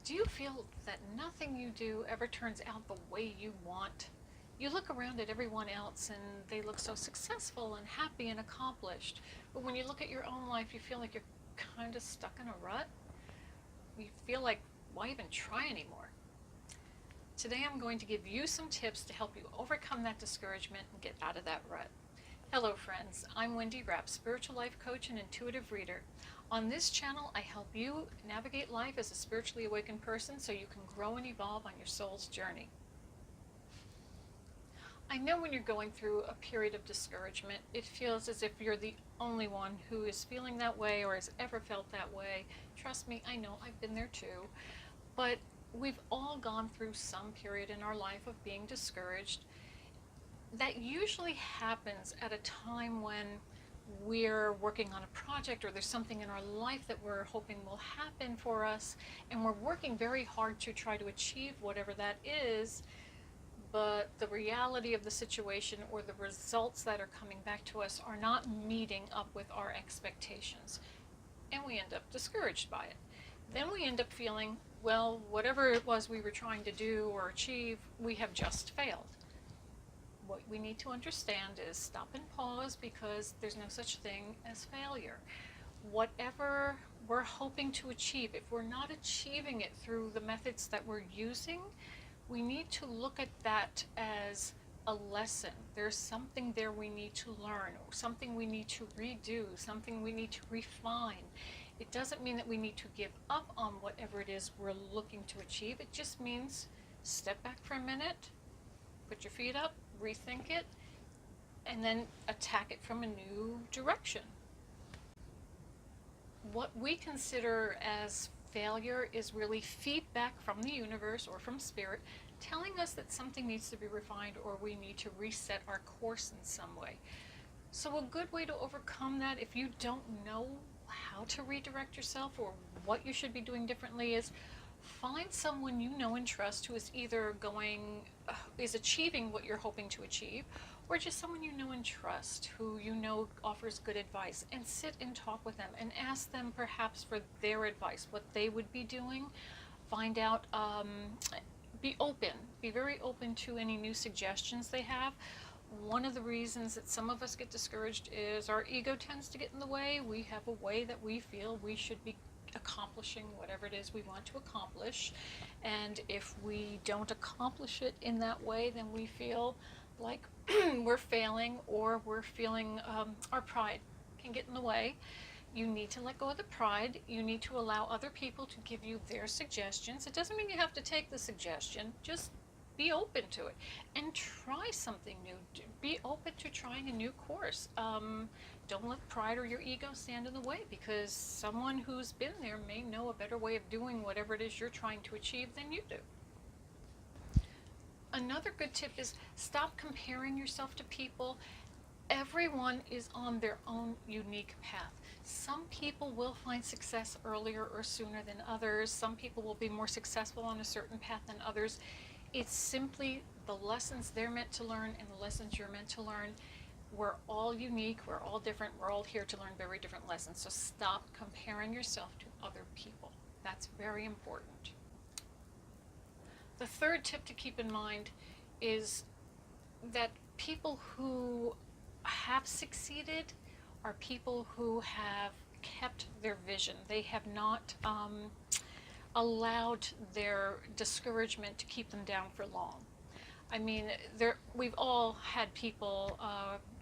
Do you feel that nothing you do ever turns out the way you want? You look around at everyone else and they look so successful and happy and accomplished. But when you look at your own life, you feel like you're kind of stuck in a rut. You feel like, why even try anymore? Today I'm going to give you some tips to help you overcome that discouragement and get out of that rut. Hello friends, I'm Wendy, Rapp, spiritual life coach and intuitive reader. On this channel, I help you navigate life as a spiritually awakened person so you can grow and evolve on your soul's journey. I know when you're going through a period of discouragement, it feels as if you're the only one who is feeling that way or has ever felt that way. Trust me, I know, I've been there too. But we've all gone through some period in our life of being discouraged. That usually happens at a time when we're working on a project or there's something in our life that we're hoping will happen for us, and we're working very hard to try to achieve whatever that is, but the reality of the situation or the results that are coming back to us are not meeting up with our expectations, and we end up discouraged by it. Then we end up feeling, well, whatever it was we were trying to do or achieve, we have just failed. What we need to understand is stop and pause, because there's no such thing as failure. Whatever we're hoping to achieve, if we're not achieving it through the methods that we're using, we need to look at that as a lesson. There's something there we need to learn, or something we need to redo, something we need to refine. It doesn't mean that we need to give up on whatever it is we're looking to achieve. It just means step back for a minute, put your feet up, rethink it, and then attack it from a new direction. What we consider as failure is really feedback from the universe or from spirit telling us that something needs to be refined or we need to reset our course in some way. So a good way to overcome that, if you don't know how to redirect yourself or what you should be doing differently, is find someone you know and trust who is either is achieving what you're hoping to achieve, or just someone you know and trust who you know offers good advice, and sit and talk with them and ask them perhaps for their advice, what they would be doing. Find out, be very open to any new suggestions they have. One of the reasons that some of us get discouraged is our ego tends to get in the way. We have a way that we feel we should be accomplishing whatever it is we want to accomplish, and if we don't accomplish it in that way, then we feel like we're failing, or we're feeling our pride can get in the way. You need to let go of the pride. You need to allow other people to give you their suggestions. It doesn't mean you have to take the suggestion, just be open to it and try something new. Be open to trying a new course. Don't let pride or your ego stand in the way, because someone who's been there may know a better way of doing whatever it is you're trying to achieve than you do. Another good tip is stop comparing yourself to people. Everyone is on their own unique path. Some people will find success earlier or sooner than others. Some people will be more successful on a certain path than others. It's simply the lessons they're meant to learn and the lessons you're meant to learn. We're all unique, we're all different, we're all here to learn very different lessons. So stop comparing yourself to other people. That's very important. The third tip to keep in mind is that people who have succeeded are people who have kept their vision. They have not allowed their discouragement to keep them down for long. I mean, we've all had people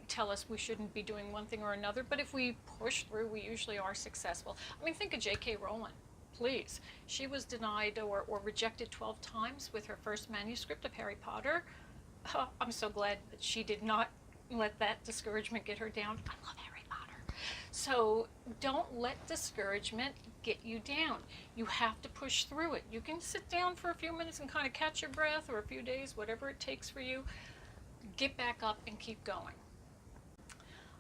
tell us we shouldn't be doing one thing or another, but if we push through, we usually are successful. I mean, think of J.K. Rowling, please. She was denied or rejected 12 times with her first manuscript of Harry Potter. I'm so glad that she did not let that discouragement get her down. I love Harry Potter. So don't let discouragement get you down. You have to push through it. You can sit down for a few minutes and kind of catch your breath, or a few days, whatever it takes for you. Get back up and keep going.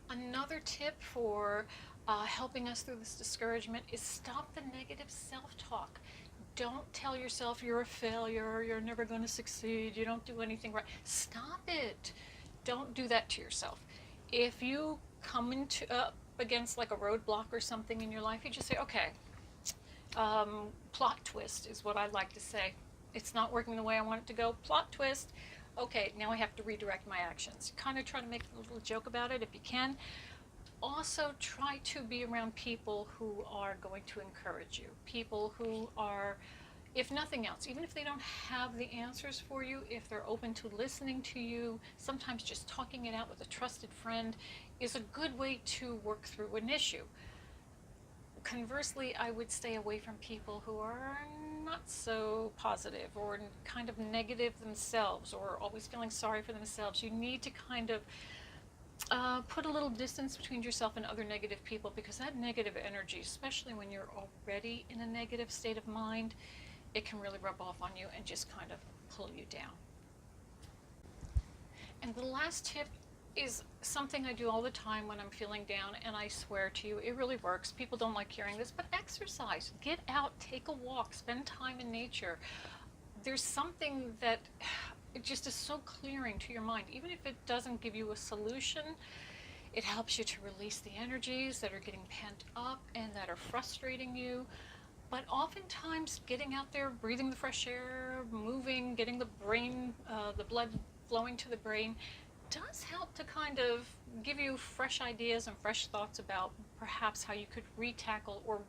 Another tip for helping us through this discouragement is stop the negative self-talk. Don't tell yourself you're a failure, you're never going to succeed, you don't do anything right. Stop it. Don't do that to yourself. If you come up against like a roadblock or something in your life, you just say, okay, plot twist is what I like to say. It's not working the way I want it to go. Plot twist. Okay, now I have to redirect my actions. Kind of try to make a little joke about it if you can. Also, try to be around people who are going to encourage you. People who are, if nothing else, even if they don't have the answers for you, if they're open to listening to you, sometimes just talking it out with a trusted friend is a good way to work through an issue. Conversely, I would stay away from people who are not so positive or kind of negative themselves or always feeling sorry for themselves. You need to kind of put a little distance between yourself and other negative people, because that negative energy, especially when you're already in a negative state of mind, it can really rub off on you and just kind of pull you down. And the last tip is something I do all the time when I'm feeling down, and I swear to you, it really works. People don't like hearing this, but exercise. Get out, take a walk, spend time in nature. There's something that it just is so clearing to your mind. Even if it doesn't give you a solution, it helps you to release the energies that are getting pent up and that are frustrating you. But oftentimes getting out there, breathing the fresh air, moving, getting the brain, the blood flowing to the brain, does help to kind of give you fresh ideas and fresh thoughts about perhaps how you could re-tackle or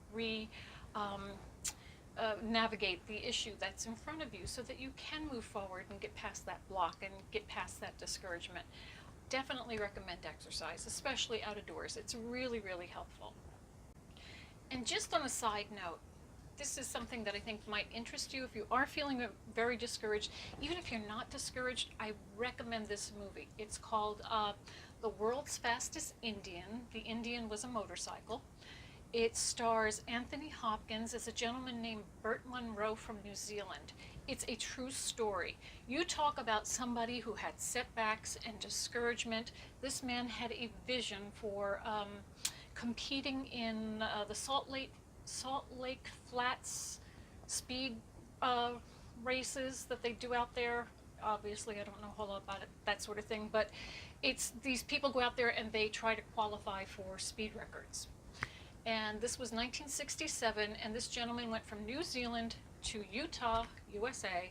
navigate the issue that's in front of you, so that you can move forward and get past that block and get past that discouragement. Definitely recommend exercise, especially out of doors. It's really, really helpful. And just on a side note, this is something that I think might interest you. If you are feeling very discouraged, even if you're not discouraged, I recommend this movie. It's called The World's Fastest Indian. The Indian was a motorcycle. It stars Anthony Hopkins as a gentleman named Burt Munro from New Zealand. It's a true story. You talk about somebody who had setbacks and discouragement. This man had a vision for competing in the Salt Lake Flats speed races that they do out there. Obviously, I don't know a whole lot about it, that sort of thing, but it's these people go out there and they try to qualify for speed records. And this was 1967, and this gentleman went from New Zealand to Utah, USA.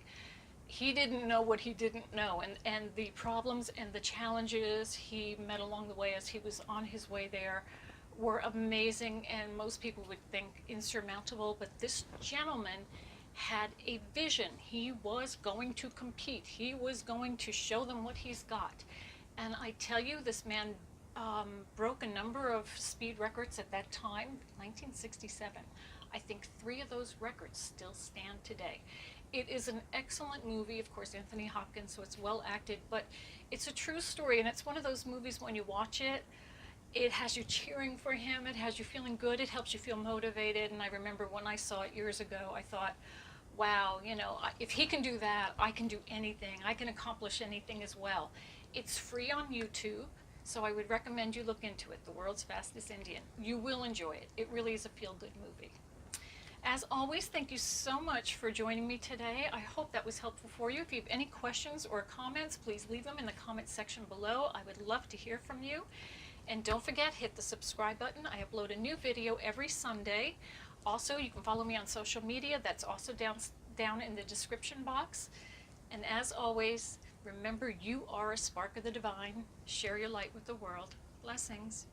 He didn't know what he didn't know, and the problems and the challenges he met along the way as he was on his way there were amazing, and most people would think insurmountable, but this gentleman had a vision. He was going to compete. He was going to show them what he's got. And I tell you, this man broke a number of speed records at that time, 1967. I think 3 of those records still stand today. It is an excellent movie, of course, Anthony Hopkins, so it's well acted, but it's a true story, and it's one of those movies when you watch it, it has you cheering for him, it has you feeling good, it helps you feel motivated. And I remember when I saw it years ago, I thought, wow, you know, if he can do that, I can do anything. I can accomplish anything as well. It's free on YouTube, so I would recommend you look into it, The World's Fastest Indian. You will enjoy it. It really is a feel-good movie. As always, thank you so much for joining me today. I hope that was helpful for you. If you have any questions or comments, please leave them in the comment section below. I would love to hear from you. And don't forget, hit the subscribe button. I upload a new video every Sunday. Also, you can follow me on social media. That's also down in the description box. And as always, remember, you are a spark of the divine. Share your light with the world. Blessings.